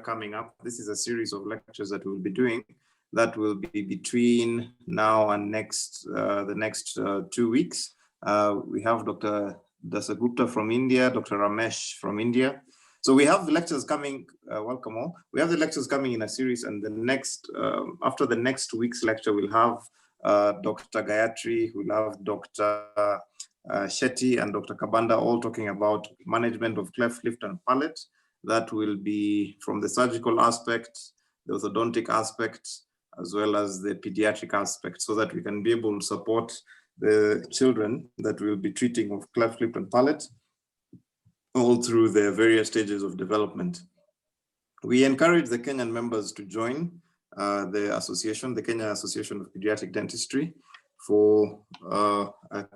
coming up. This is a series of lectures that we'll be doing that will be between now and the next 2 weeks. We have Dr. Dasagupta from India, Dr. Ramesh from India. So we have the lectures coming, welcome all. We have the lectures coming in a series, and the next, after the next week's lecture, we'll have Dr. Gayatri, we'll have Dr. Shetty and Dr. Kabanda all talking about management of cleft lip and palate. That will be from the surgical aspect, the orthodontic aspect, as well as the pediatric aspect, so that we can be able to support the children that we'll be treating of cleft lip and palate all through their various stages of development. We encourage the Kenyan members to join the association, the Kenya Association of Pediatric Dentistry, for a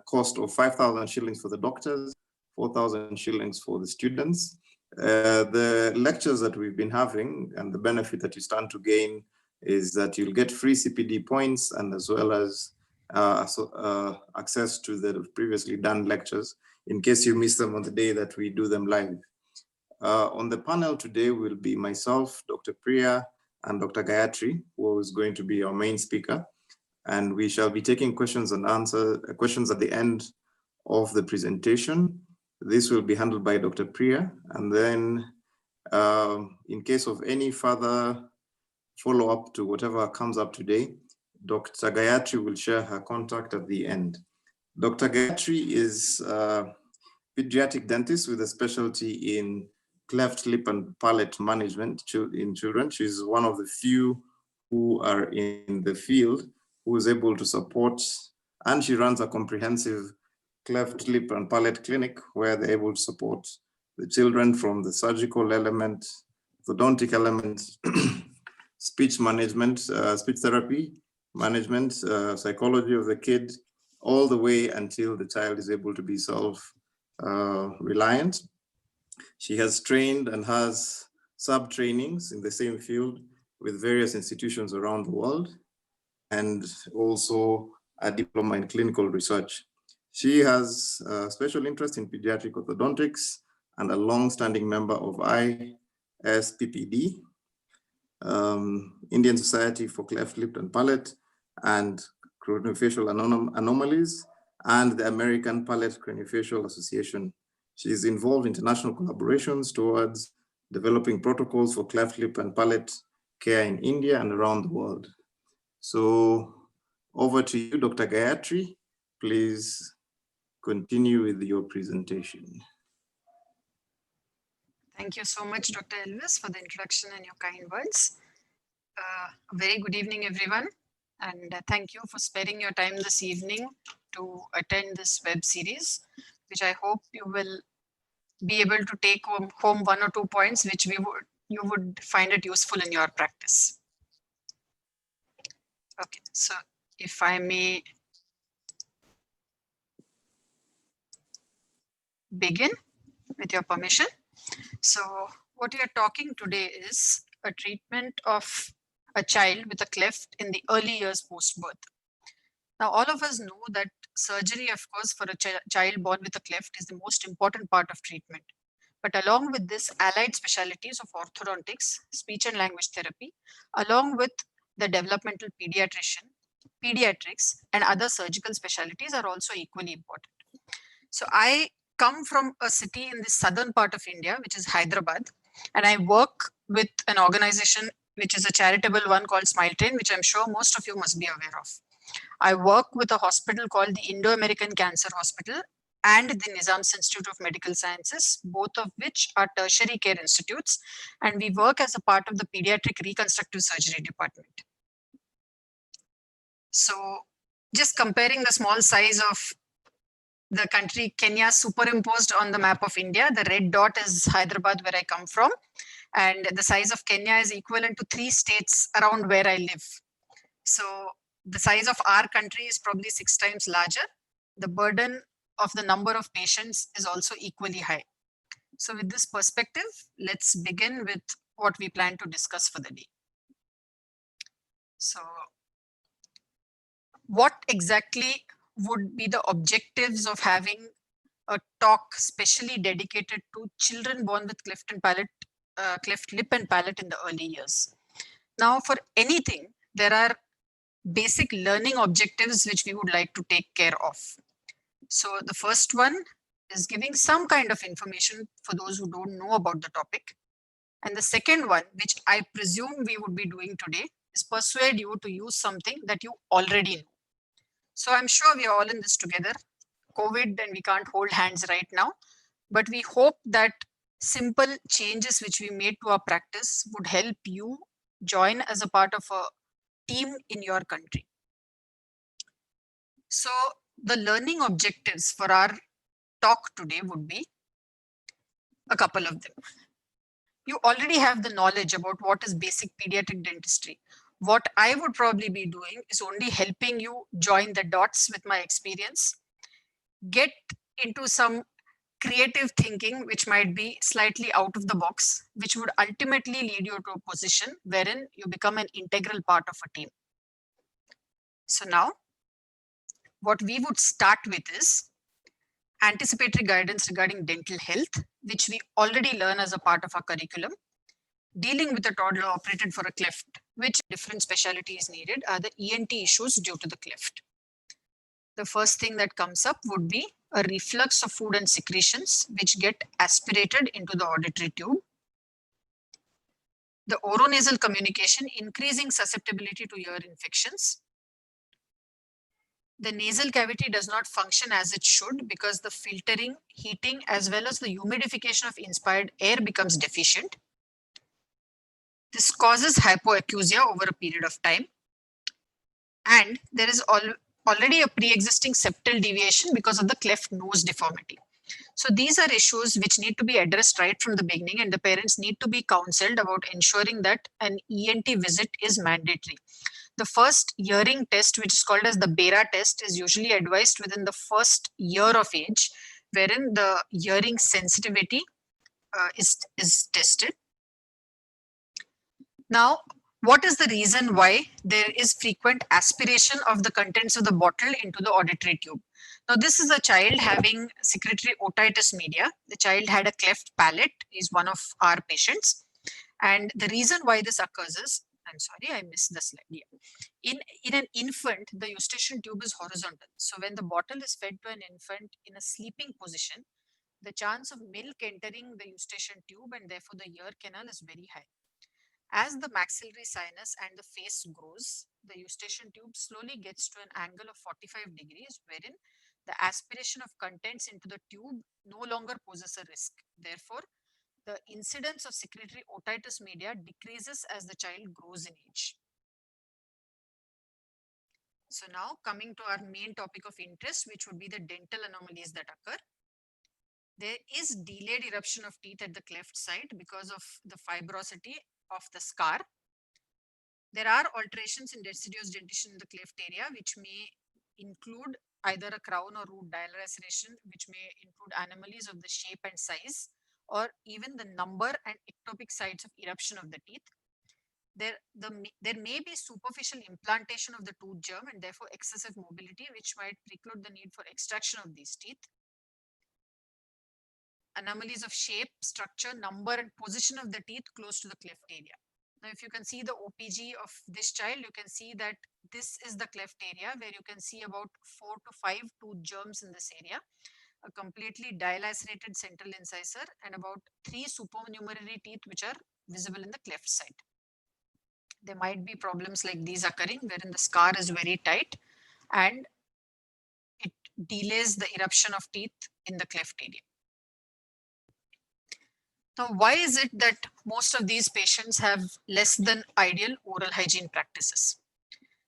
cost of 5,000 shillings for the doctors, 4,000 shillings for the students. The lectures that we've been having and the benefit that you stand to gain is that you'll get free CPD points, and as well as access to the previously done lectures in case you miss them on the day that we do them live. On the panel today will be myself, Dr. Priya, and Dr. Gayatri, who is going to be our main speaker. And we shall be taking questions and questions at the end of the presentation. This will be handled by Dr. Priya. And then in case of any further follow-up to whatever comes up today, Dr. Gayatri will share her contact at the end. Dr. Gayatri is a pediatric dentist with a specialty in cleft lip and palate management in children. She's one of the few who are in the field who is able to support, and she runs a comprehensive cleft lip and palate clinic where they're able to support the children from the surgical element, orthodontic element, speech management, speech therapy management, psychology of the kid, all the way until the child is able to be self-reliant. She has trained and has sub-trainings in the same field with various institutions around the world, and also a diploma in clinical research. She has a special interest in pediatric orthodontics and a long-standing member of ISPPD, Indian Society for Cleft Lip and Palate and Craniofacial Anomalies, and the American Palate Craniofacial Association. She is involved in international collaborations towards developing protocols for cleft lip and palate care in India and around the world. So over to you, Dr. Gayatri. Please continue with your presentation. Thank you so much, Dr. Elvis, for the introduction and your kind words. A very good evening, everyone. And thank you for sparing your time this evening to attend this web series, which I hope you will be able to take home 1 or 2 points, which you would find it useful in your practice. Okay, so if I may begin with your permission. So what we are talking today is a treatment of a child with a cleft in the early years post-birth. Now, all of us know that surgery, of course, for a child born with a cleft is the most important part of treatment. But along with this, allied specialties of orthodontics, speech and language therapy, along with the developmental pediatrics, and other surgical specialties are also equally important. So I come from a city in the southern part of India, which is Hyderabad, and I work with an organization which is a charitable one called Smile Train, which I'm sure most of you must be aware of. I work with a hospital called the Indo-American Cancer Hospital and the Nizam's Institute of Medical Sciences, both of which are tertiary care institutes, and we work as a part of the pediatric reconstructive surgery department. So just comparing the small size of the country Kenya superimposed on the map of India, the red dot is Hyderabad, where I come from, and the size of Kenya is equivalent to 3 states around where I live. So the size of our country is probably 6 times larger. The burden of the number of patients is also equally high. So with this perspective, let's begin with what we plan to discuss for the day. So what exactly would be the objectives of having a talk specially dedicated to children born with cleft and palate cleft lip and palate in the early years. Now, for anything, there are basic learning objectives which we would like to take care of. So the first one is giving some kind of information for those who don't know about the topic. And the second one, which I presume we would be doing today, is persuade you to use something that you already know. So I'm sure we are all in this together. COVID, and we can't hold hands right now, but we hope that simple changes which we made to our practice would help you join as a part of a team in your country. So the learning objectives for our talk today would be a couple of them. You already have the knowledge about what is basic pediatric dentistry. What I would probably be doing is only helping you join the dots with my experience, get into some creative thinking, which might be slightly out of the box, which would ultimately lead you to a position wherein you become an integral part of a team. So now, what we would start with is anticipatory guidance regarding dental health, which we already learn as a part of our curriculum. Dealing with a toddler operated for a cleft, which different specialty is needed, are the ENT issues due to the cleft. The first thing that comes up would be a reflux of food and secretions, which get aspirated into the auditory tube. The oronasal communication, increasing susceptibility to ear infections. The nasal cavity does not function as it should because the filtering, heating, as well as the humidification of inspired air becomes deficient. This causes hypoacusia over a period of time. And there is already a pre-existing septal deviation because of the cleft nose deformity. So these are issues which need to be addressed right from the beginning, and the parents need to be counseled about ensuring that an ENT visit is mandatory. The first hearing test, which is called as the BERA test, is usually advised within the first year of age, wherein the hearing sensitivity is tested. Now, what is the reason why there is frequent aspiration of the contents of the bottle into the auditory tube? Now, this is a child having secretory otitis media. The child had a cleft palate, is one of our patients. And the reason why this occurs is, I'm sorry, I missed the slide here. In an infant, the eustachian tube is horizontal. So when the bottle is fed to an infant in a sleeping position, the chance of milk entering the eustachian tube and therefore the ear canal is very high. As the maxillary sinus and the face grows, the eustachian tube slowly gets to an angle of 45 degrees, wherein the aspiration of contents into the tube no longer poses a risk. Therefore, the incidence of secretory otitis media decreases as the child grows in age. So now coming to our main topic of interest, which would be the dental anomalies that occur. There is delayed eruption of teeth at the cleft side because of the fibrosity of the scar. There are alterations in deciduous dentition in the cleft area, which may include either a crown or root dilaceration, which may include anomalies of the shape and size, or even the number and ectopic sites of eruption of the teeth. There may be superficial implantation of the tooth germ and therefore excessive mobility, which might preclude the need for extraction of these teeth. Anomalies of shape, structure, number, and position of the teeth close to the cleft area. Now, if you can see the OPG of this child, you can see that this is the cleft area where you can see about 4 to 5 tooth germs in this area, a completely dilacerated central incisor, and about 3 supernumerary teeth which are visible in the cleft side. There might be problems like these occurring wherein the scar is very tight and it delays the eruption of teeth in the cleft area. Now, why is it that most of these patients have less than ideal oral hygiene practices?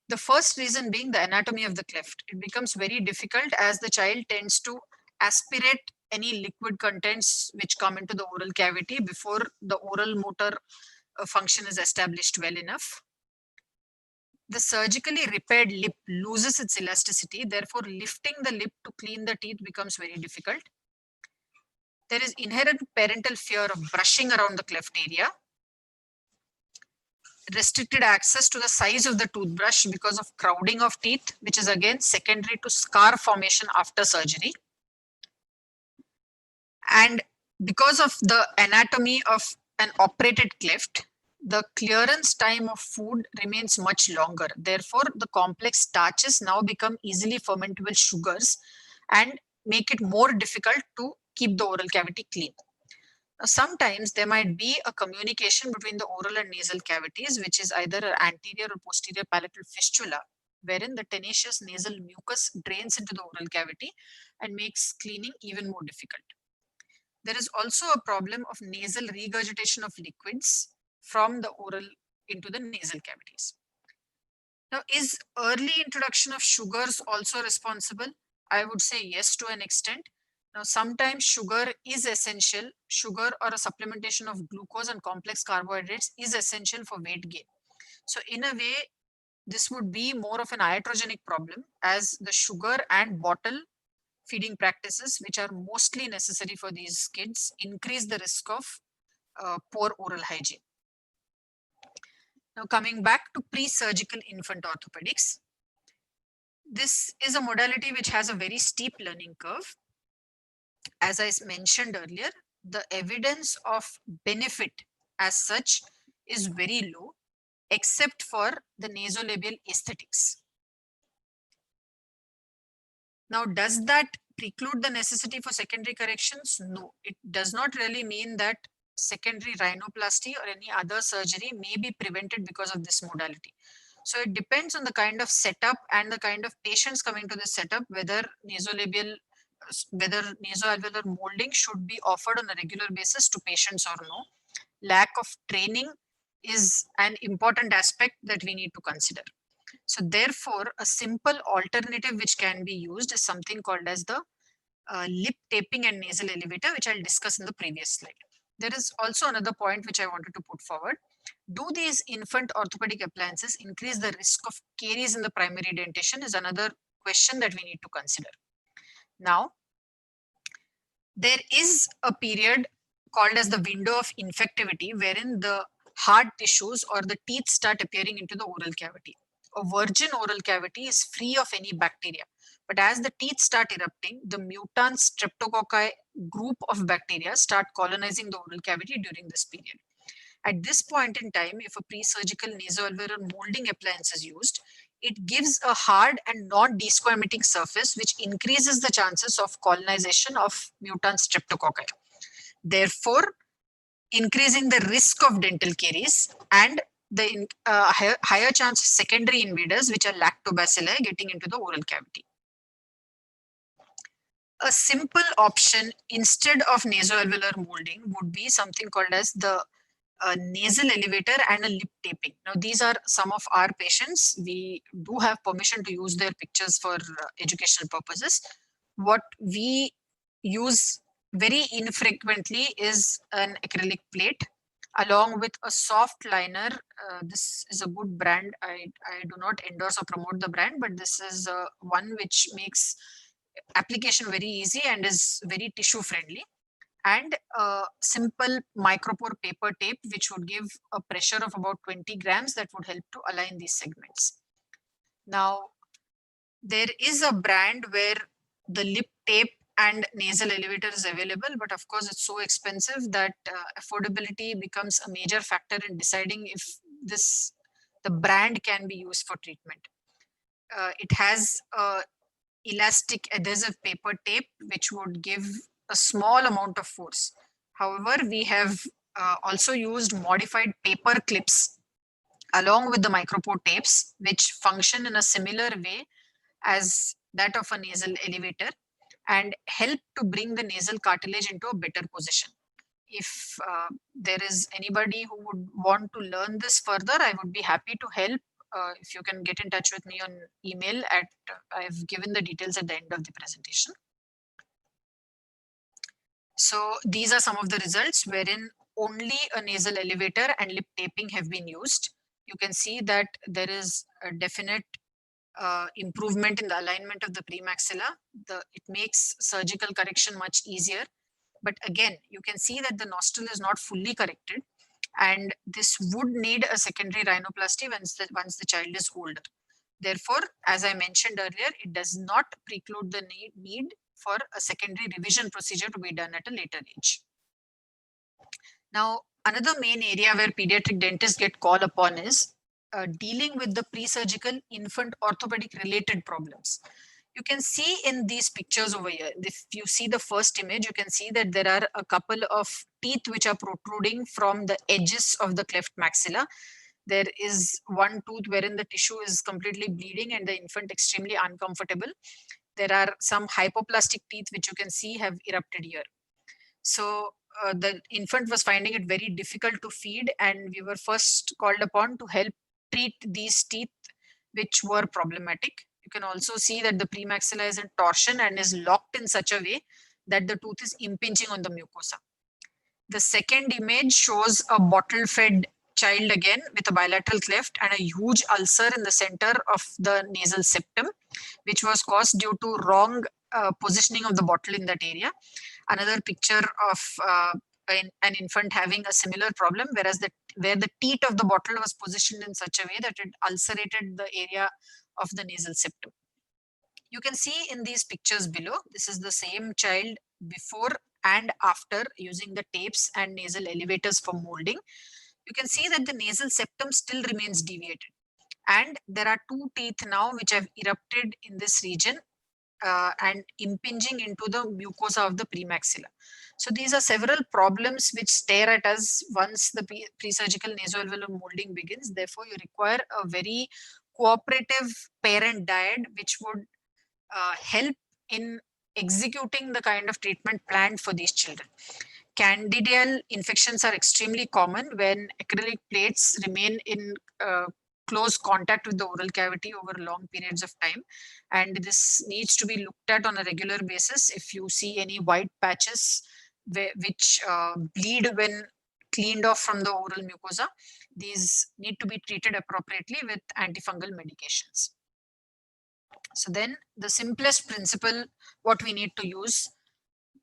The first reason being the anatomy of the cleft. It becomes very difficult as the child tends to aspirate any liquid contents which come into the oral cavity before the oral motor function is established well enough. The surgically repaired lip loses its elasticity, therefore lifting the lip to clean the teeth becomes very difficult. There is inherent parental fear of brushing around the cleft area. Restricted access to the size of the toothbrush because of crowding of teeth, which is again secondary to scar formation after surgery. And because of the anatomy of an operated cleft, the clearance time of food remains much longer. Therefore, the complex starches now become easily fermentable sugars and make it more difficult to keep the oral cavity clean. Now, sometimes there might be a communication between the oral and nasal cavities, which is either an anterior or posterior palatal fistula, wherein the tenacious nasal mucus drains into the oral cavity and makes cleaning even more difficult. There is also a problem of nasal regurgitation of liquids from the oral into the nasal cavities. Now, is early introduction of sugars also responsible? I would say yes to an extent. Now, sometimes sugar is essential. Sugar or a supplementation of glucose and complex carbohydrates is essential for weight gain. So in a way, this would be more of an iatrogenic problem, as the sugar and bottle feeding practices, which are mostly necessary for these kids, increase the risk of poor oral hygiene. Now, coming back to pre-surgical infant orthopedics, this is a modality which has a very steep learning curve. As I mentioned earlier, the evidence of benefit as such is very low, except for the nasolabial aesthetics. Now, does that preclude the necessity for secondary corrections? No, it does not really mean that secondary rhinoplasty or any other surgery may be prevented because of this modality. So it depends on the kind of setup and the kind of patients coming to this setup, whether nasoalveolar molding should be offered on a regular basis to patients or no. Lack of training is an important aspect that we need to consider. So therefore, a simple alternative which can be used is something called as the lip taping and nasal elevator, which I'll discuss in the previous slide. There is also another point which I wanted to put forward. Do these infant orthopedic appliances increase the risk of caries in the primary dentition is another question that we need to consider. Now, there is a period called as the window of infectivity, wherein the hard tissues or the teeth start appearing into the oral cavity. A virgin oral cavity is free of any bacteria. But as the teeth start erupting, the mutant streptococci group of bacteria start colonizing the oral cavity during this period. At this point in time, if a pre-surgical nasoalveolar molding appliance is used, it gives a hard and non-desquamating surface, which increases the chances of colonization of mutant streptococci. Therefore, increasing the risk of dental caries and the higher chance of secondary invaders, which are lactobacilli, getting into the oral cavity. A simple option instead of nasoalveolar molding would be something called as the nasal elevator and a lip taping. Now, these are some of our patients. We do have permission to use their pictures for educational purposes. What we use very infrequently is an acrylic plate along with a soft liner. This is a good brand. I do not endorse or promote the brand, but this is one which makes application very easy and is very tissue friendly, and a simple micropore paper tape which would give a pressure of about 20 grams that would help to align these segments. Now, there is a brand where the lip tape and nasal elevator is available, but of course it's so expensive that affordability becomes a major factor in deciding if the brand can be used for treatment. It has a elastic adhesive paper tape which would give a small amount of force. However, we have also used modified paper clips along with the micropore tapes, which function in a similar way as that of a nasal elevator and help to bring the nasal cartilage into a better position. If there is anybody who would want to learn this further, I would be happy to help. If you can get in touch with me on email at, I've given the details at the end of the presentation. So these are some of the results wherein only a nasal elevator and lip taping have been used. You can see that there is a definite improvement in the alignment of the premaxilla. It makes surgical correction much easier. But again, you can see that the nostril is not fully corrected, and this would need a secondary rhinoplasty once the child is older. Therefore, as I mentioned earlier, it does not preclude the need for a secondary revision procedure to be done at a later age. Now, Another main area where pediatric dentists get called upon is dealing with the pre-surgical infant orthopedic related problems. You can see in these pictures over here, if you see the first image, you can see that there are a couple of teeth which are protruding from the edges of the cleft maxilla. There is one tooth wherein the tissue is completely bleeding and the infant extremely uncomfortable. There are some hypoplastic teeth which you can see have erupted here. So the infant was finding it very difficult to feed, and we were first called upon to help treat these teeth which were problematic. You can also see that the premaxilla is in torsion and is locked in such a way that the tooth is impinging on the mucosa. The second image shows a bottle fed child again with a bilateral cleft and a huge ulcer in the center of the nasal septum, which was caused due to wrong positioning of the bottle in that area. Another picture of an infant having a similar problem, whereas where the teat of the bottle was positioned in such a way that it ulcerated the area of the nasal septum. You can see in these pictures below, this is the same child before and after using the tapes and nasal elevators for molding. You can see that the nasal septum still remains deviated. And there are two teeth now which have erupted in this region and impinging into the mucosa of the premaxilla. So these are several problems which stare at us once the pre-surgical nasoalveolar molding begins. Therefore, you require a very cooperative parent dyad which would help in executing the kind of treatment planned for these children. Candidal infections are extremely common when acrylic plates remain in close contact with the oral cavity over long periods of time. And this needs to be looked at on a regular basis. If you see any white patches which bleed when cleaned off from the oral mucosa, these need to be treated appropriately with antifungal medications. So then the simplest principle what we need to use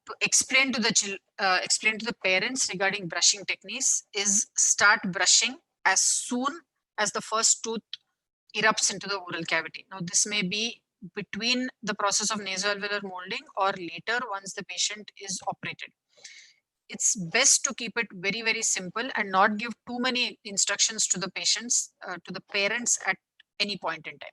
to explain to the parents regarding brushing techniques is start brushing as soon as the first tooth erupts into the oral cavity. Now this may be between the process of nasoalveolar molding or later once the patient is operated. It's best to keep it very, very simple and not give too many instructions to the patients, to the parents at any point in time.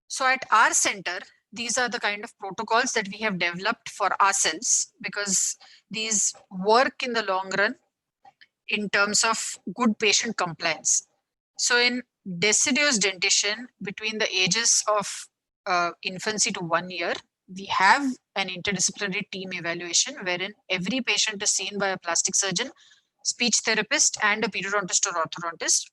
So at our center, these are the kind of protocols that we have developed for ourselves because these work in the long run in terms of good patient compliance. So in deciduous dentition between the ages of infancy to 1 year, we have an interdisciplinary team evaluation wherein every patient is seen by a plastic surgeon, speech therapist, and a periodontist or orthodontist.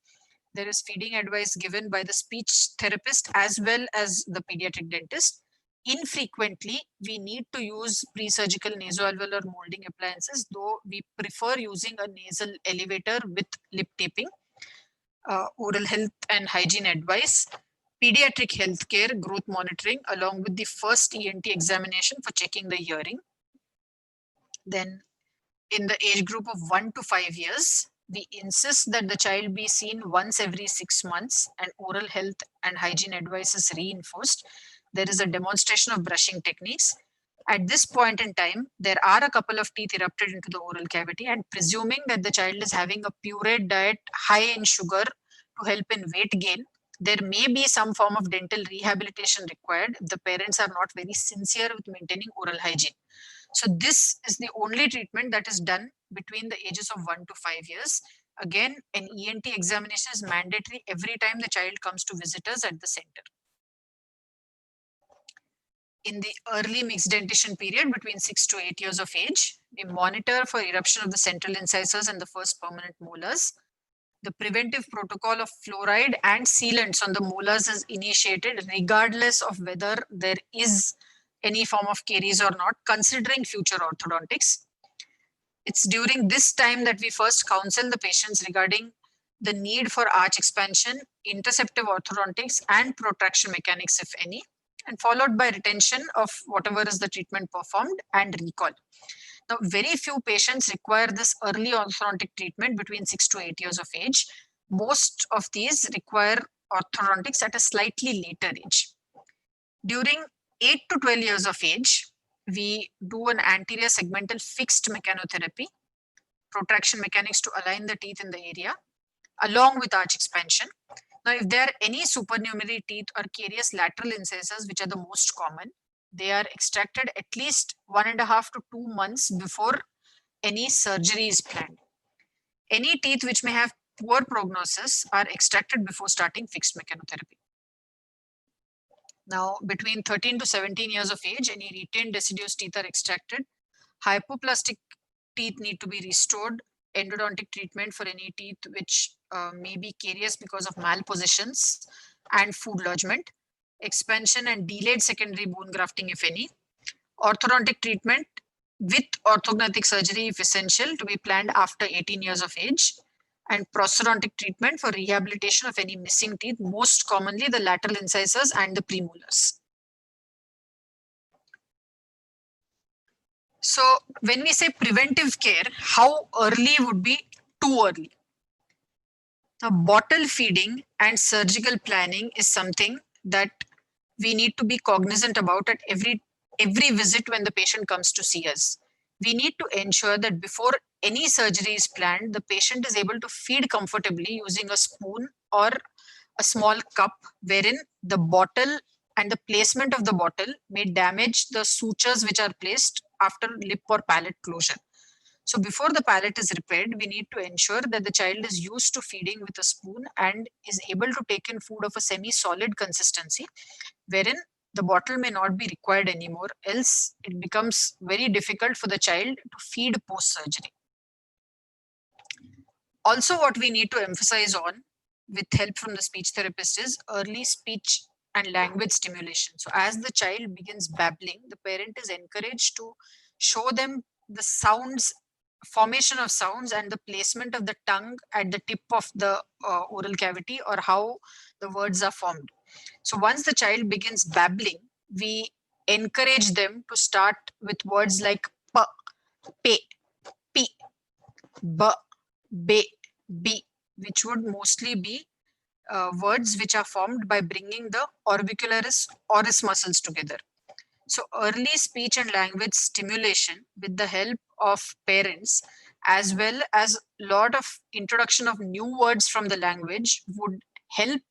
There is feeding advice given by the speech therapist as well as the pediatric dentist. Infrequently, we need to use pre-surgical nasoalveolar molding appliances, though we prefer using a nasal elevator with lip taping. Oral health and hygiene advice, pediatric healthcare, growth monitoring, along with the first ENT examination for checking the hearing. Then in the age group of 1 to 5 years, we insist that the child be seen once every 6 months and oral health and hygiene advice is reinforced. There is a demonstration of brushing techniques. At this point in time, there are a couple of teeth erupted into the oral cavity, and presuming that the child is having a pureed diet high in sugar to help in weight gain, there may be some form of dental rehabilitation required if the parents are not very sincere with maintaining oral hygiene. So this is the only treatment that is done between the ages of 1 to 5 years. Again, an ENT examination is mandatory every time the child comes to visit us at the center. In the early mixed dentition period between 6 to 8 years of age, we monitor for eruption of the central incisors and the first permanent molars. The preventive protocol of fluoride and sealants on the molars is initiated regardless of whether there is any form of caries or not, considering future orthodontics. It's during this time that we first counsel the patients regarding the need for arch expansion, interceptive orthodontics, and protraction mechanics, if any, and followed by retention of whatever is the treatment performed and recall. Now, very few patients require this early orthodontic treatment between 6 to 8 years of age. Most of these require orthodontics at a slightly later age. During 8 to 12 years of age, we do an anterior segmental fixed mechanotherapy. protraction mechanics to align the teeth in the area, along with arch expansion. Now, if there are any supernumerary teeth or carious lateral incisors, which are the most common, they are extracted at least 1.5 to 2 months before any surgery is planned. Any teeth which may have poor prognosis are extracted before starting fixed mechanotherapy. Now, between 13 to 17 years of age, any retained deciduous teeth are extracted. Hypoplastic teeth need to be restored. Endodontic treatment for any teeth which may be carious because of malpositions and food lodgement. Expansion and delayed secondary bone grafting, if any. Orthodontic treatment with orthognathic surgery, if essential, to be planned after 18 years of age. And prosthodontic treatment for rehabilitation of any missing teeth, most commonly the lateral incisors and the premolars. So when we say preventive care, how early would be too early? Now, bottle feeding and surgical planning is something that we need to be cognizant about at every visit when the patient comes to see us. We need to ensure that before any surgery is planned, the patient is able to feed comfortably using a spoon or a small cup, wherein the bottle and the placement of the bottle may damage the sutures which are placed after lip or palate closure. So before the palate is repaired, we need to ensure that the child is used to feeding with a spoon and is able to take in food of a semi-solid consistency, wherein the bottle may not be required anymore, else it becomes very difficult for the child to feed post-surgery. Also, what we need to emphasize on with help from the speech therapist is early speech and language stimulation. So as the child begins babbling, the parent is encouraged to show them the sounds, formation of sounds and the placement of the tongue at the tip of the oral cavity, or how the words are formed. So once the child begins babbling, we encourage them to start with words like p, pe, pi, b, be, b, which would mostly be words which are formed by bringing the orbicularis oris muscles together. So early speech and language stimulation with the help of parents, as well as lot of introduction of new words from the language, would help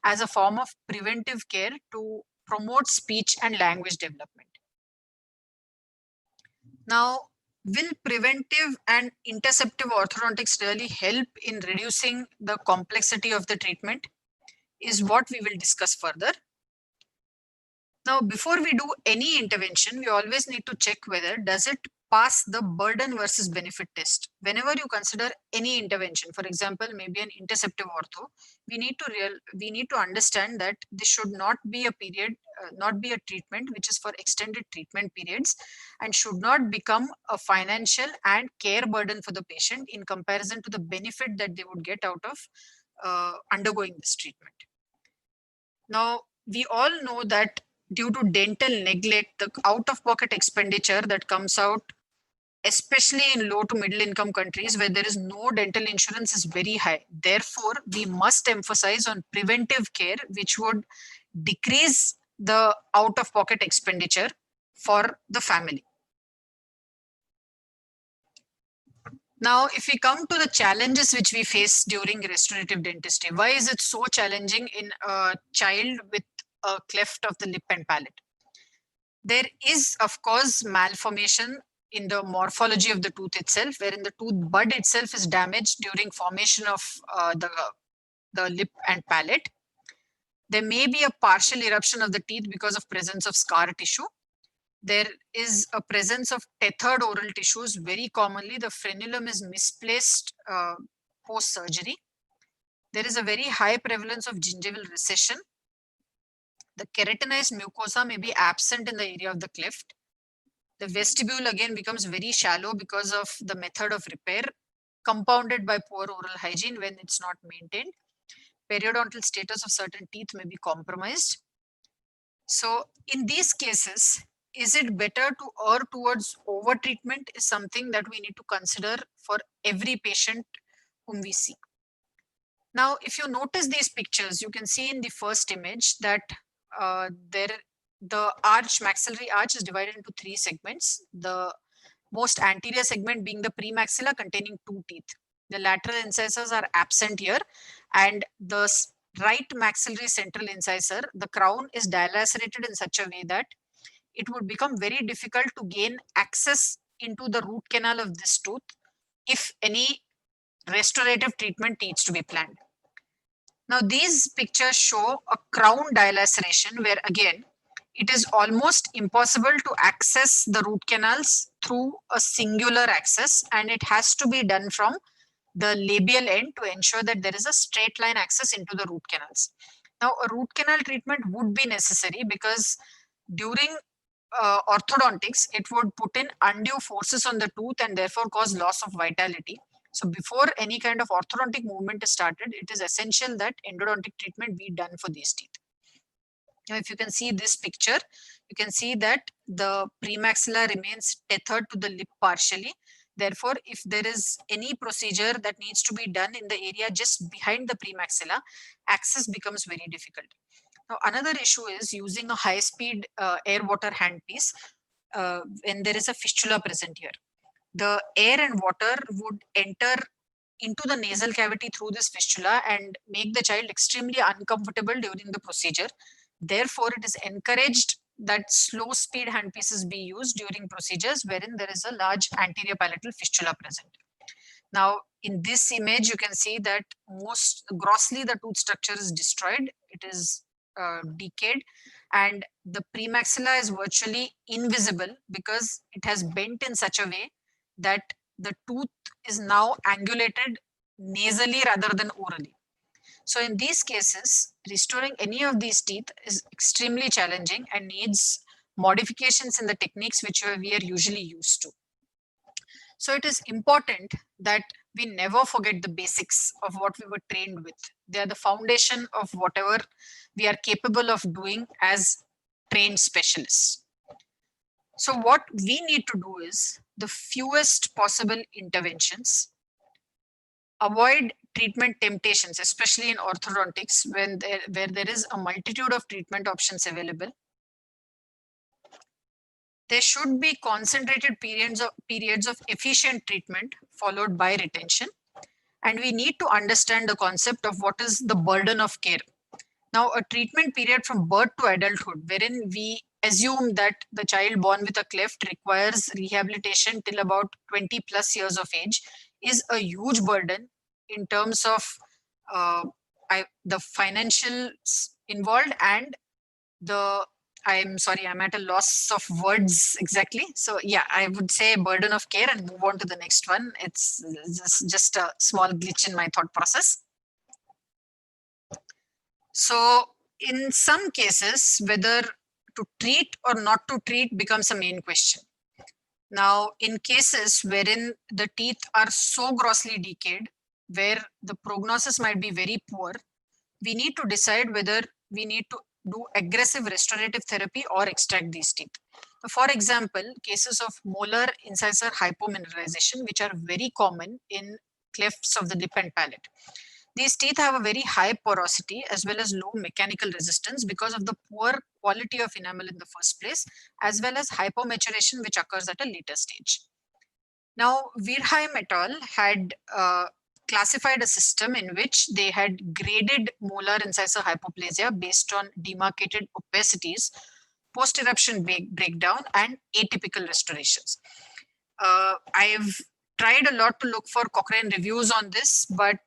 as a form of preventive care to promote speech and language development. Now, will preventive and interceptive orthodontics really help in reducing the complexity of the treatment? Is what we will discuss further. Now, before we do any intervention, we always need to check whether does it pass the burden versus benefit test. Whenever you consider any intervention, for example, maybe an interceptive ortho, we need to understand that this should not be a period, not be a treatment which is for extended treatment periods, and should not become a financial and care burden for the patient in comparison to the benefit that they would get out of undergoing this treatment. Now, we all know that due to dental neglect, the out-of-pocket expenditure that comes out, especially in low to middle income countries where there is no dental insurance, is very high. Therefore, we must emphasize on preventive care, which would decrease the out-of-pocket expenditure for the family. Now, if we come to the challenges which we face during restorative dentistry, why is it so challenging in a child with a cleft of the lip and palate? There is, of course, malformation in the morphology of the tooth itself, wherein the tooth bud itself is damaged during formation of the lip and palate. There may be a partial eruption of the teeth because of presence of scar tissue. There is a presence of tethered oral tissues. Very commonly, the frenulum is misplaced post-surgery. There is a very high prevalence of gingival recession. The keratinized mucosa may be absent in the area of the cleft. The vestibule again becomes very shallow because of the method of repair, compounded by poor oral hygiene when it's not maintained. Periodontal status of certain teeth may be compromised. So in these cases, is it better to err towards over-treatment is something that we need to consider for every patient whom we see. Now, if you notice these pictures, you can see in the first image that the maxillary arch is divided into 3 segments. The most anterior segment being the premaxilla containing 2 teeth. The lateral incisors are absent here, and the right maxillary central incisor, the crown is dilacerated in such a way that it would become very difficult to gain access into the root canal of this tooth if any restorative treatment needs to be planned. Now these pictures show a crown dilaceration where again it is almost impossible to access the root canals through a singular access, and it has to be done from the labial end to ensure that there is a straight line access into the root canals. Now a root canal treatment would be necessary because during orthodontics, it would put in undue forces on the tooth and therefore cause loss of vitality. So before any kind of orthodontic movement is started, it is essential that endodontic treatment be done for these teeth. Now, if you can see this picture, you can see that the premaxilla remains tethered to the lip partially. Therefore, if there is any procedure that needs to be done in the area just behind the premaxilla, access becomes very difficult. Now, another issue is using a high-speed air-water handpiece when there is a fistula present here. The air and water would enter into the nasal cavity through this fistula and make the child extremely uncomfortable during the procedure. Therefore, it is encouraged that slow speed handpieces be used during procedures wherein there is a large anterior palatal fistula present. Now, in this image, you can see that most grossly the tooth structure is destroyed. It is decayed, and the premaxilla is virtually invisible because it has bent in such a way that the tooth is now angulated nasally rather than orally. So in these cases, restoring any of these teeth is extremely challenging and needs modifications in the techniques which we are usually used to. So it is important that we never forget the basics of what we were trained with. They are the foundation of whatever we are capable of doing as trained specialists. So what we need to do is the fewest possible interventions, avoid treatment temptations, especially in orthodontics where there is a multitude of treatment options available. There should be concentrated periods of efficient treatment followed by retention. And we need to understand the concept of what is the burden of care. Now, a treatment period from birth to adulthood, wherein we assume that the child born with a cleft requires rehabilitation till about 20 plus years of age, is a huge burden in terms of the financials involved and I'm sorry, I'm at a loss of words exactly. So yeah, I would say burden of care and move on to the next one. It's just a small glitch in my thought process. So in some cases, whether to treat or not to treat becomes a main question. Now, in cases wherein the teeth are so grossly decayed, where the prognosis might be very poor, we need to decide whether we need to do aggressive restorative therapy or extract these teeth. So for example, cases of molar incisor hypomineralization, which are very common in clefts of the lip and palate. These teeth have a very high porosity as well as low mechanical resistance because of the poor quality of enamel in the first place, as well as hypomaturation, which occurs at a later stage. Now, Weerheim et al. Had classified a system in which they had graded molar incisor hypoplasia based on demarcated opacities, post-eruption breakdown, and atypical restorations. I've tried a lot to look for Cochrane reviews on this, but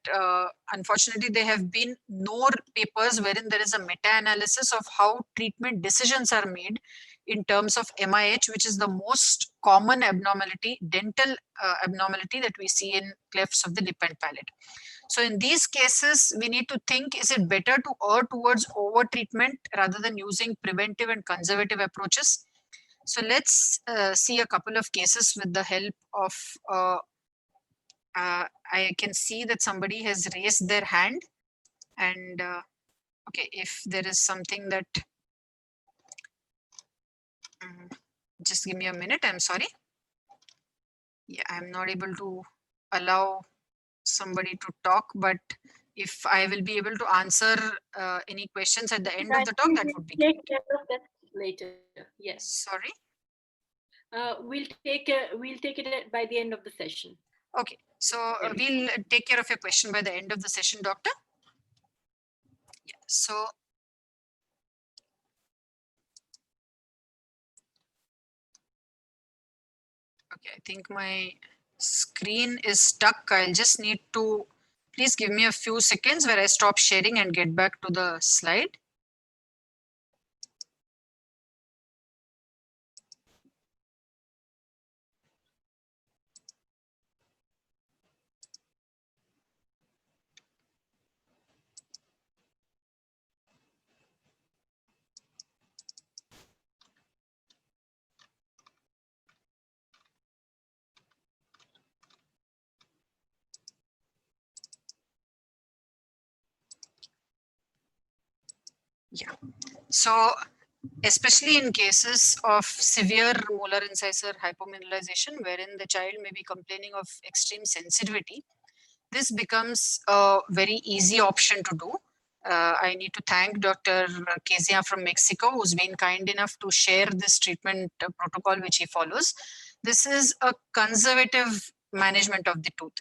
unfortunately, there have been no papers wherein there is a meta-analysis of how treatment decisions are made in terms of MIH, which is the most common abnormality, dental abnormality that we see in clefts of the lip and palate. So in these cases, we need to think, is it better to err towards over-treatment rather than using preventive and conservative approaches? So let's see a couple of cases with the help of, I can see that somebody has raised their hand, and okay, if there is something that, just give me a minute, I'm sorry. Yeah, I'm not able to allow somebody to talk, but if I will be able to answer any questions at the end of the talk, that would be take care of that later. Yes. Sorry? We'll take it by the end of the session. Okay, so we'll take care of your question by the end of the session, doctor. Yeah, so okay, I think my screen is stuck. I'll just need to, please give me a few seconds where I stop sharing and get back to the slide. Yeah, so especially in cases of severe molar incisor hypomineralization, wherein the child may be complaining of extreme sensitivity, this becomes a very easy option to do. I need to thank Dr. Kezia from Mexico, who's been kind enough to share this treatment protocol which he follows. This is a conservative management of the tooth.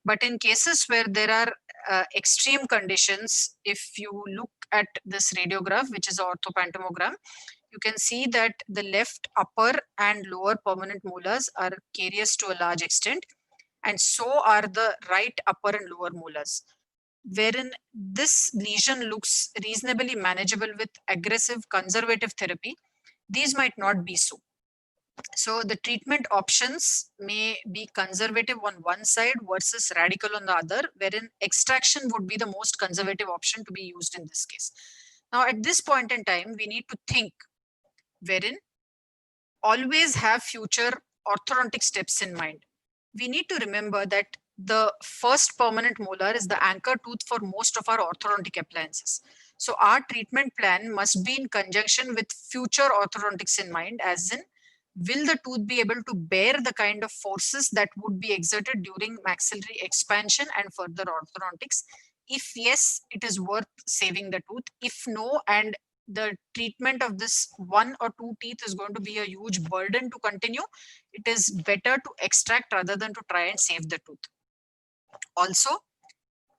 But in cases where there are extreme conditions, if you look at this radiograph, which is orthopantomogram, you can see that the left upper and lower permanent molars are carious to a large extent, and so are the right upper and lower molars, wherein this lesion looks reasonably manageable with aggressive conservative therapy. These might not be so. So the treatment options may be conservative on one side versus radical on the other, wherein extraction would be the most conservative option to be used in this case. Now, at this point in time, we need to think wherein always have future orthodontic steps in mind. We need to remember that the first permanent molar is the anchor tooth for most of our orthodontic appliances. So our treatment plan must be in conjunction with future orthodontics in mind, as in, will the tooth be able to bear the kind of forces that would be exerted during maxillary expansion and further orthodontics? If yes, it is worth saving the tooth. If no, and the treatment of this one or two teeth is going to be a huge burden to continue, it is better to extract rather than to try and save the tooth. Also,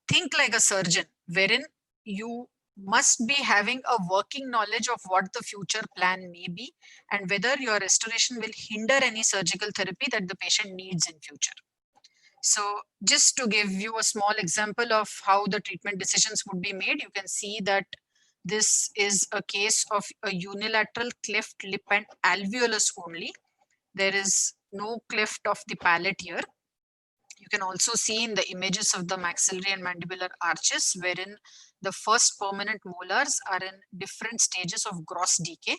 think like a surgeon, wherein you must be having a working knowledge of what the future plan may be and whether your restoration will hinder any surgical therapy that the patient needs in future. So just to give you a small example of how the treatment decisions would be made, you can see that this is a case of a unilateral cleft lip and alveolus only. There is no cleft of the palate here. You can also see in the images of the maxillary and mandibular arches, wherein the first permanent molars are in different stages of gross decay.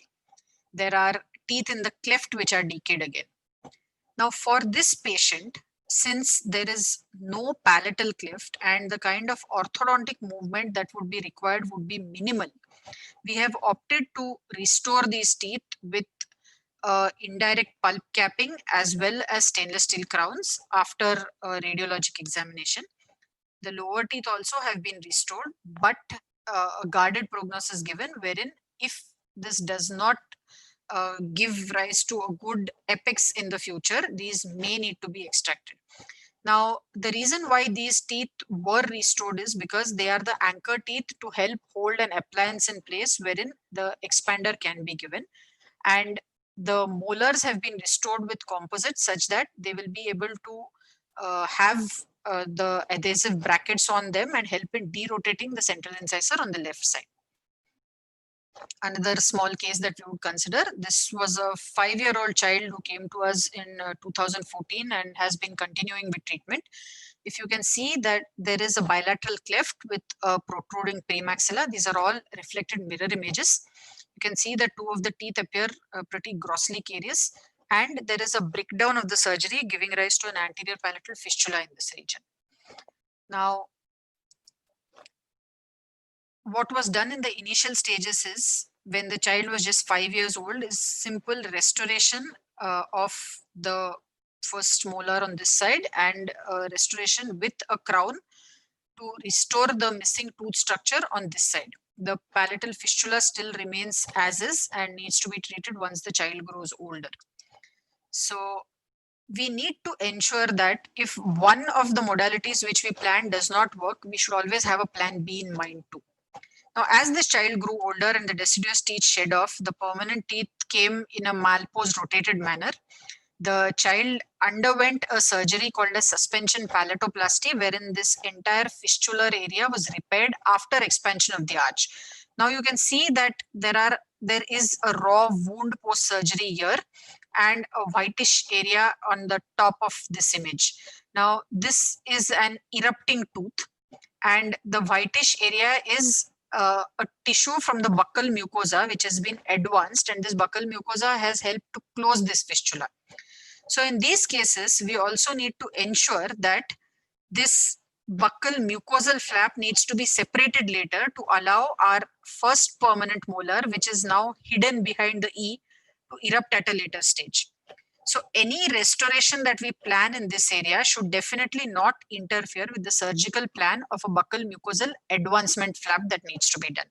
There are teeth in the cleft which are decayed again. Now, for this patient, since there is no palatal cleft and the kind of orthodontic movement that would be required would be minimal, we have opted to restore these teeth with indirect pulp capping as well as stainless steel crowns after radiologic examination. The lower teeth also have been restored, but a guarded prognosis given, wherein if this does not give rise to a good apex in the future, these may need to be extracted. Now, the reason why these teeth were restored is because they are the anchor teeth to help hold an appliance in place wherein the expander can be given. And the molars have been restored with composites such that they will be able to have the adhesive brackets on them and help in derotating the central incisor on the left side. Another small case that we would consider, this was a 5-year-old child who came to us in 2014 and has been continuing with treatment. If you can see that there is a bilateral cleft with a protruding premaxilla, these are all reflected mirror images. You can see that 2 of the teeth appear pretty grossly carious, and there is a breakdown of the surgery giving rise to an anterior palatal fistula in this region. Now, what was done in the initial stages is, when the child was just 5 years old, is simple restoration of the first molar on this side and restoration with a crown to restore the missing tooth structure on this side. The palatal fistula still remains as is and needs to be treated once the child grows older. So we need to ensure that if one of the modalities which we plan does not work, we should always have a plan B in mind too. Now, as this child grew older and the deciduous teeth shed off, the permanent teeth came in a malposed rotated manner. The child underwent a surgery called a suspension palatoplasty, wherein this entire fistular area was repaired after expansion of the arch. Now you can see that there is a raw wound post surgery here and a whitish area on the top of this image. Now this is an erupting tooth, and the whitish area is a tissue from the buccal mucosa which has been advanced, and this buccal mucosa has helped to close this fistula. So in these cases, we also need to ensure that this buccal mucosal flap needs to be separated later to allow our first permanent molar, which is now hidden behind the E, to erupt at a later stage. So any restoration that we plan in this area should definitely not interfere with the surgical plan of a buccal mucosal advancement flap that needs to be done.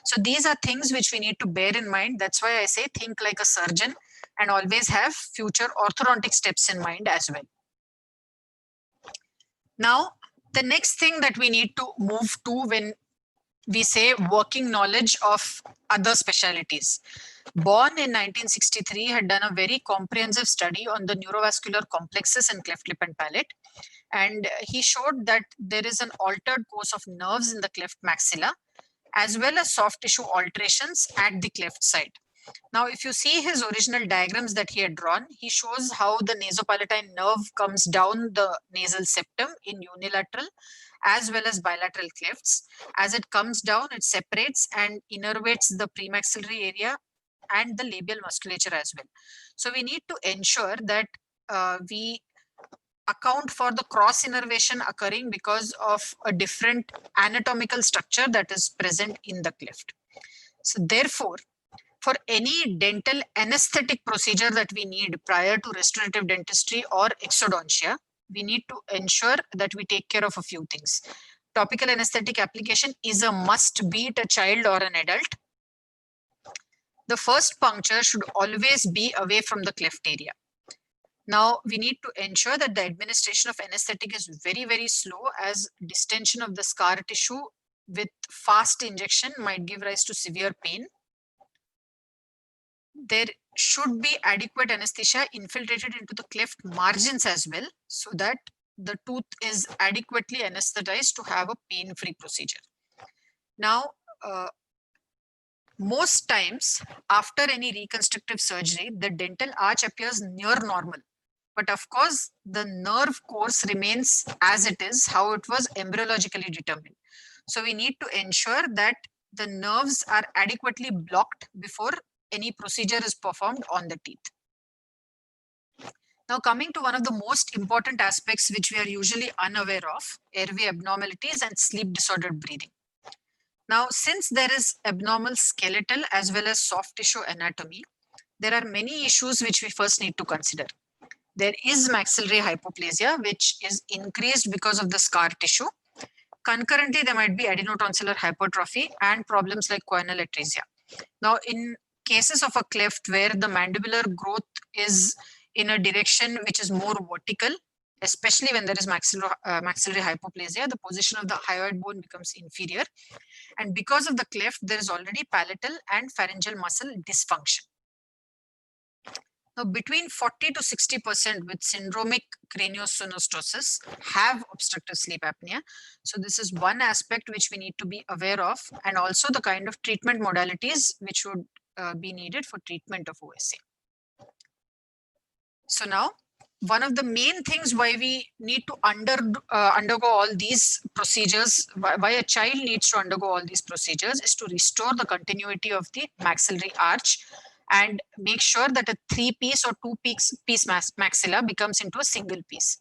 So these are things which we need to bear in mind. That's why I say think like a surgeon and always have future orthodontic steps in mind as well. Now, the next thing that we need to move to when we say working knowledge of other specialties. Born in 1963 had done a very comprehensive study on the neurovascular complexes in cleft lip and palate. And he showed that there is an altered course of nerves in the cleft maxilla, as well as soft tissue alterations at the cleft side. Now, if you see his original diagrams that he had drawn, he shows how the nasopalatine nerve comes down the nasal septum in unilateral as well as bilateral clefts. As it comes down, it separates and innervates the premaxillary area and the labial musculature as well. So we need to ensure that we account for the cross innervation occurring because of a different anatomical structure that is present in the cleft. So therefore, for any dental anesthetic procedure that we need prior to restorative dentistry or exodontia, we need to ensure that we take care of a few things. Topical anesthetic application is a must, be it a child or an adult. The first puncture should always be away from the cleft area. Now, we need to ensure that the administration of anesthetic is very, very slow, as distension of the scar tissue with fast injection might give rise to severe pain. There should be adequate anesthesia infiltrated into the cleft margins as well, so that the tooth is adequately anesthetized to have a pain-free procedure. Now, most times after any reconstructive surgery, the dental arch appears near normal. But of course, the nerve course remains as it is, how it was embryologically determined. So we need to ensure that the nerves are adequately blocked before any procedure is performed on the teeth. Now, coming to one of the most important aspects which we are usually unaware of, airway abnormalities and sleep disordered breathing. Now, since there is abnormal skeletal as well as soft tissue anatomy, there are many issues which we first need to consider. There is maxillary hypoplasia, which is increased because of the scar tissue. Concurrently, there might be adenotonsillar hypertrophy and problems like choanal atresia. Now, in cases of a cleft where the mandibular growth is in a direction which is more vertical, especially when there is maxillary hypoplasia, the position of the hyoid bone becomes inferior. And because of the cleft, there is already palatal and pharyngeal muscle dysfunction. Now, between 40 to 60% with syndromic craniosynostosis have obstructive sleep apnea. So this is one aspect which we need to be aware of, and also the kind of treatment modalities which would be needed for treatment of OSA. So now, one of the main things why we need to undergo all these procedures, why a child needs to undergo all these procedures, is to restore the continuity of the maxillary arch and make sure that a 3-piece or 2-piece maxilla becomes into a single piece.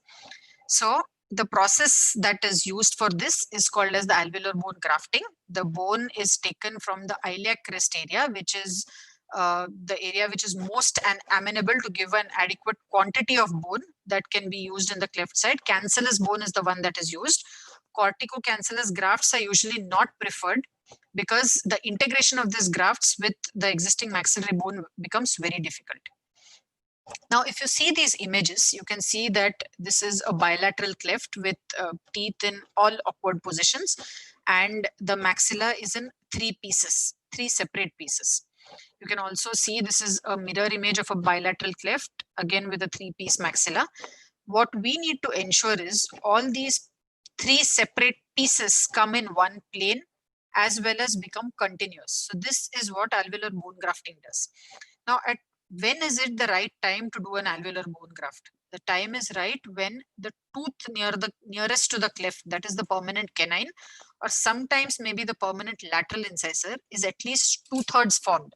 So the process that is used for this is called as the alveolar bone grafting. The bone is taken from the iliac crest area, which is the area which is most amenable to give an adequate quantity of bone that can be used in the cleft side. Cancellous bone is the one that is used. Corticocancellous grafts are usually not preferred because the integration of these grafts with the existing maxillary bone becomes very difficult. Now, if you see these images, you can see that this is a bilateral cleft with teeth in all awkward positions, and the maxilla is in three pieces, three separate pieces. You can also see this is a mirror image of a bilateral cleft, again with a three-piece maxilla. What we need to ensure is all these three separate pieces come in one plane as well as become continuous. So this is what alveolar bone grafting does. Now, when is it the right time to do an alveolar bone graft? The time is right when the tooth nearest to the cleft, that is the permanent canine, or sometimes maybe the permanent lateral incisor, is at least 2/3 formed.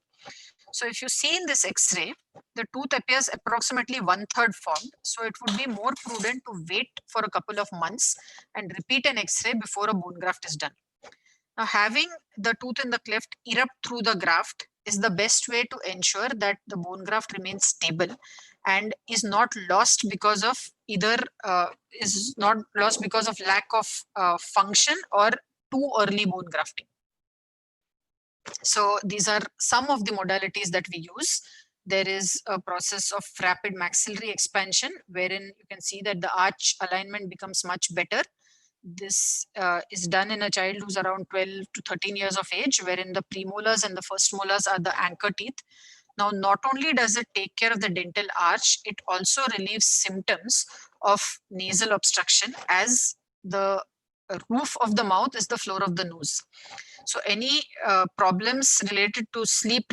So if you see in this X-ray, the tooth appears approximately 1/3 formed. So it would be more prudent to wait for a couple of months and repeat an X-ray before a bone graft is done. Now, having the tooth in the cleft erupt through the graft is the best way to ensure that the bone graft remains stable and is not lost because of lack of function or too early bone grafting. So these are some of the modalities that we use. There is a process of rapid maxillary expansion, wherein you can see that the arch alignment becomes much better. This is done in a child who's around 12 to 13 years of age, wherein the premolars and the first molars are the anchor teeth. Now, not only does it take care of the dental arch, it also relieves symptoms of nasal obstruction, as the roof of the mouth is the floor of the nose. So any problems related to sleep,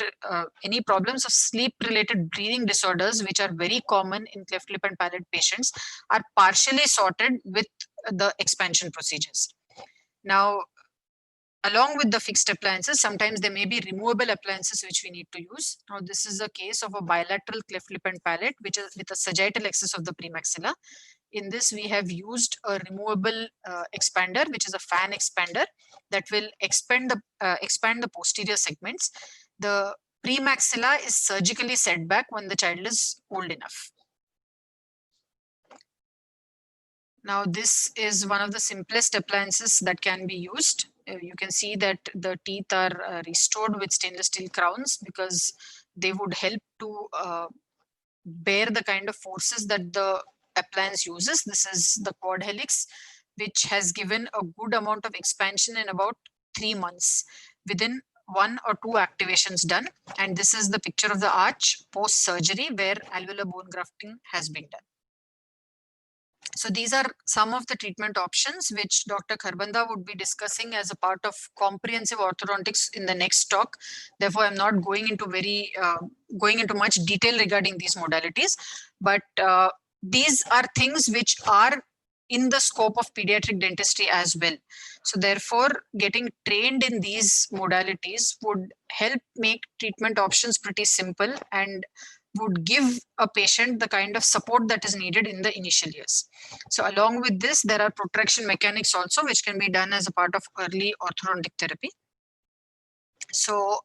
any problems of sleep related breathing disorders, which are very common in cleft lip and palate patients, are partially sorted with the expansion procedures. Now, along with the fixed appliances, sometimes there may be removable appliances which we need to use. Now, this is a case of a bilateral cleft lip and palate, which is with a sagittal excess of the premaxilla. In this, we have used a removable expander, which is a fan expander that will expand the posterior segments. The premaxilla is surgically set back when the child is old enough. Now, this is one of the simplest appliances that can be used. You can see that the teeth are restored with stainless steel crowns because they would help to bear the kind of forces that the appliance uses. This is the quad helix, which has given a good amount of expansion in about 3 months within 1 or 2 activations done. And this is the picture of the arch post surgery where alveolar bone grafting has been done. So these are some of the treatment options which Dr. Kharbanda would be discussing as a part of comprehensive orthodontics in the next talk. Therefore, I'm not going into much detail regarding these modalities, but these are things which are in the scope of pediatric dentistry as well. So therefore, getting trained in these modalities would help make treatment options pretty simple and would give a patient the kind of support that is needed in the initial years. So along with this, there are protraction mechanics also, which can be done as a part of early orthodontic therapy. So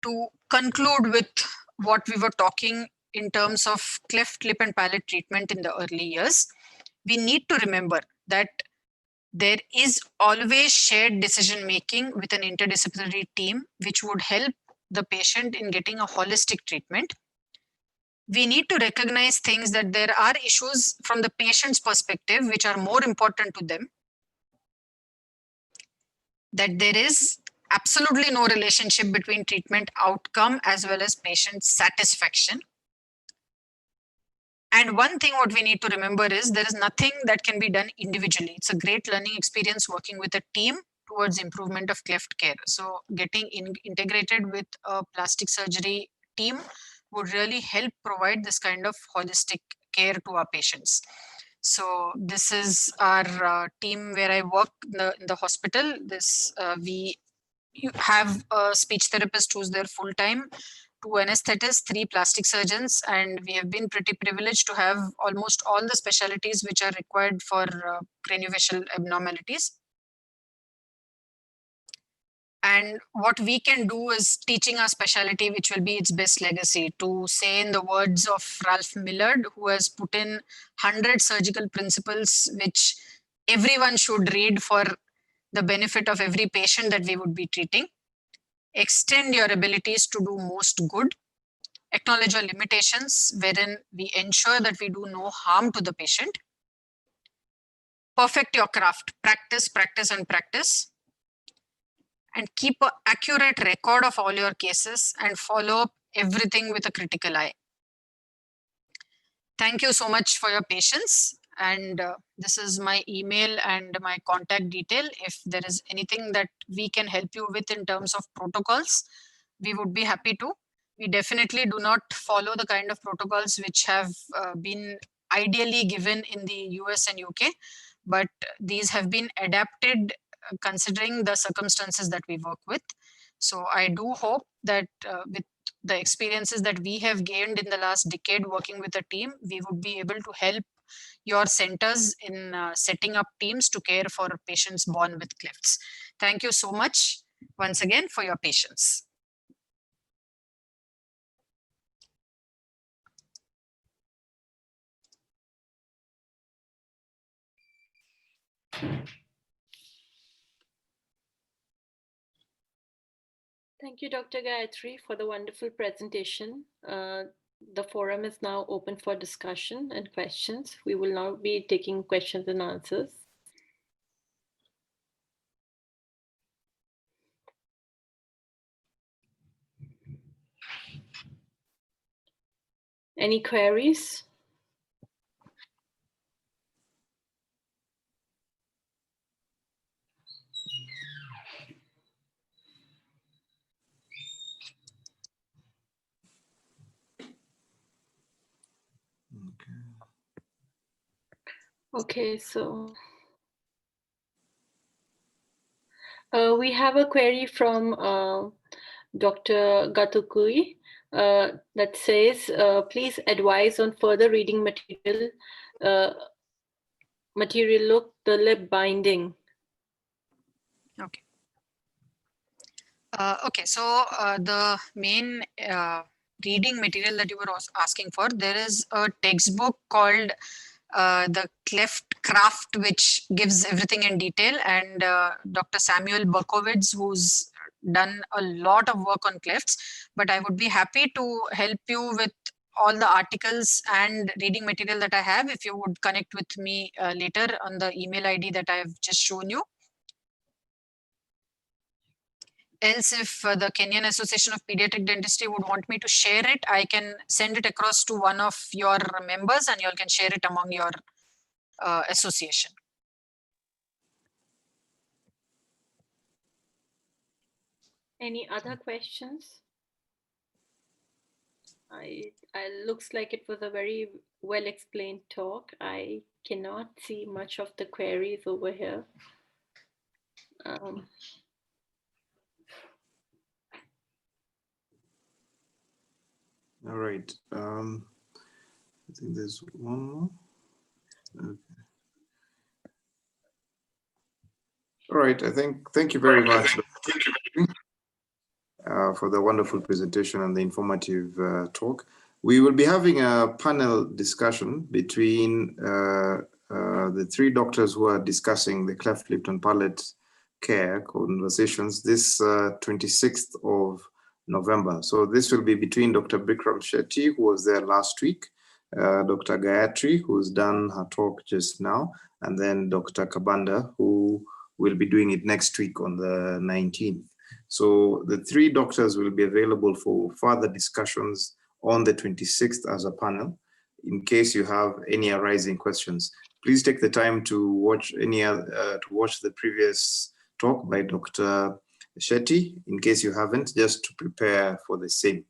to conclude with what we were talking in terms of cleft lip and palate treatment in the early years, we need to remember that there is always shared decision making with an interdisciplinary team, which would help the patient in getting a holistic treatment. We need to recognize things that there are issues from the patient's perspective, which are more important to them. That there is absolutely no relationship between treatment outcome as well as patient satisfaction. And one thing what we need to remember is there is nothing that can be done individually. It's a great learning experience working with a team towards improvement of cleft care. So getting integrated with a plastic surgery team would really help provide this kind of holistic care to our patients. So this is our team where I work in the hospital. We have a speech therapist who's there full time, 2 anesthetists, 3 plastic surgeons, and we have been pretty privileged to have almost all the specialties which are required for craniofacial abnormalities. And what we can do is teaching our specialty, which will be its best legacy. To say in the words of Ralph Millard, who has put in 100 surgical principles, which everyone should read for the benefit of every patient that we would be treating. Extend your abilities to do most good. acknowledge your limitations, wherein we ensure that we do no harm to the patient. Perfect your craft, practice, practice, and practice. And keep an accurate record of all your cases and follow up everything with a critical eye. Thank you so much for your patience. And this is my email and my contact detail. If there is anything that we can help you with in terms of protocols, we would be happy to. We definitely do not follow the kind of protocols which have been ideally given in the US and UK, but these have been adapted considering the circumstances that we work with. So I do hope that with the experiences that we have gained in the last decade working with a team, we would be able to help your centers in setting up teams to care for patients born with clefts. Thank you so much once again for your patience. Thank you, Dr. Gayatri, for the wonderful presentation. The forum is now open for discussion and questions. We will now be taking questions and answers. Any queries? Okay, so we have a query from Dr. Gatukui that says, please advise on further reading material. Look, the lip binding. Okay. Okay, so the main reading material that you were asking for, there is a textbook called The Cleft Craft, which gives everything in detail, and Dr. Samuel Berkowitz, who's done a lot of work on clefts, but I would be happy to help you with all the articles and reading material that I have if you would connect with me later on the email ID that I have just shown you. Else, if the Kenyan Association of Pediatric Dentistry would want me to share it, I can send it across to one of your members and you all can share it among your association. Any other questions? It looks like it was a very well explained talk. I cannot see much of the queries over here. All right. I think there's one more. Okay. All right. Thank you very much for the wonderful presentation and the informative talk. We will be having a panel discussion between the three doctors who are discussing the cleft lip and palate care conversations this 26th of November. So this will be between Dr. Bikram Shetty, who was there last week, Dr. Gayatri, who's done her talk just now, and then Dr. Kabanda, who will be doing it next week on the 19th. So the three doctors will be available for further discussions on the 26th as a panel. In case you have any arising questions, please take the time to watch the previous talk by Dr. Shetty, in case you haven't, just to prepare for the same.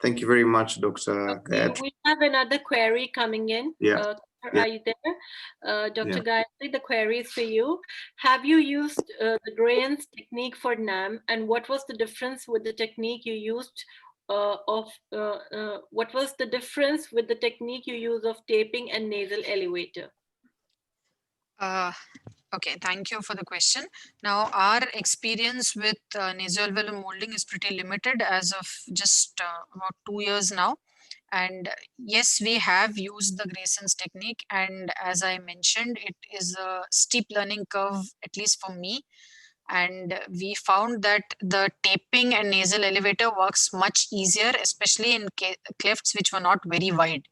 Thank you very much, Dr. Gayatri. We have another query coming in. Yeah. Are you there? Dr. Gayatri, the query is for you. Have you used the Graham's technique for NAM, and what was the difference with the technique you used what was the difference with the technique you use of taping and nasal elevator? Okay, thank you for the question. Now, our experience with nasoalveolar molding is pretty limited as of just about 2 years now. And yes, we have used the Grayson's technique. And as I mentioned, it is a steep learning curve, at least for me. And we found that the taping and nasal elevator works much easier, especially in clefts which were not very wide.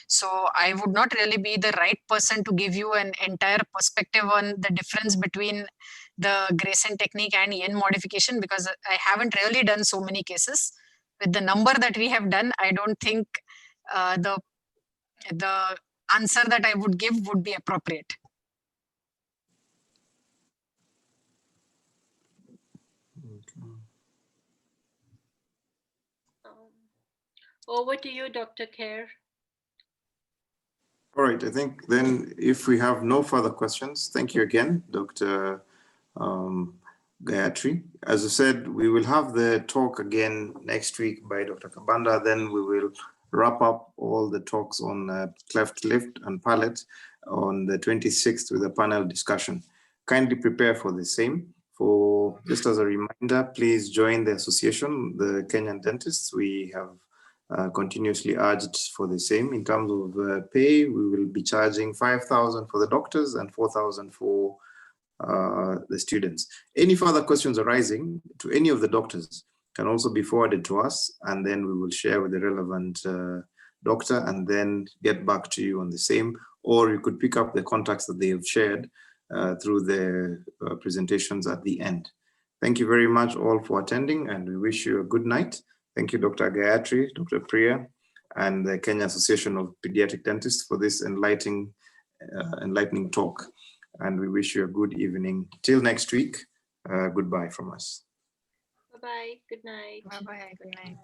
So I would not really be the right person to give you an entire perspective on the difference between the Grayson technique and EN modification, because I haven't really done so many cases. With the number that we have done, I don't think the answer that I would give would be appropriate. Over to you, Dr. Kher. All right, I think then if we have no further questions, thank you again, Dr. Gayatri. As I said, we will have the talk again next week by Dr. Kabanda. Then we will wrap up all the talks on cleft lip and palate on the 26th with a panel discussion. Kindly prepare for the same. For just as a reminder, please join the association, the Kenyan Dentists. We have continuously urged for the same. In terms of pay, we will be charging 5,000 for the doctors and 4,000 for the students. Any further questions arising to any of the doctors can also be forwarded to us, and then we will share with the relevant doctor and then get back to you on the same, or you could pick up the contacts that they have shared through the presentations at the end. Thank you very much all for attending, and we wish you a good night. Thank you, Dr. Gayatri, Dr. Priya, and the Kenya Association of Pediatric Dentists for this enlightening talk. And we wish you a good evening. Till next week, goodbye from us. Bye-bye, good night. Bye-bye, good night.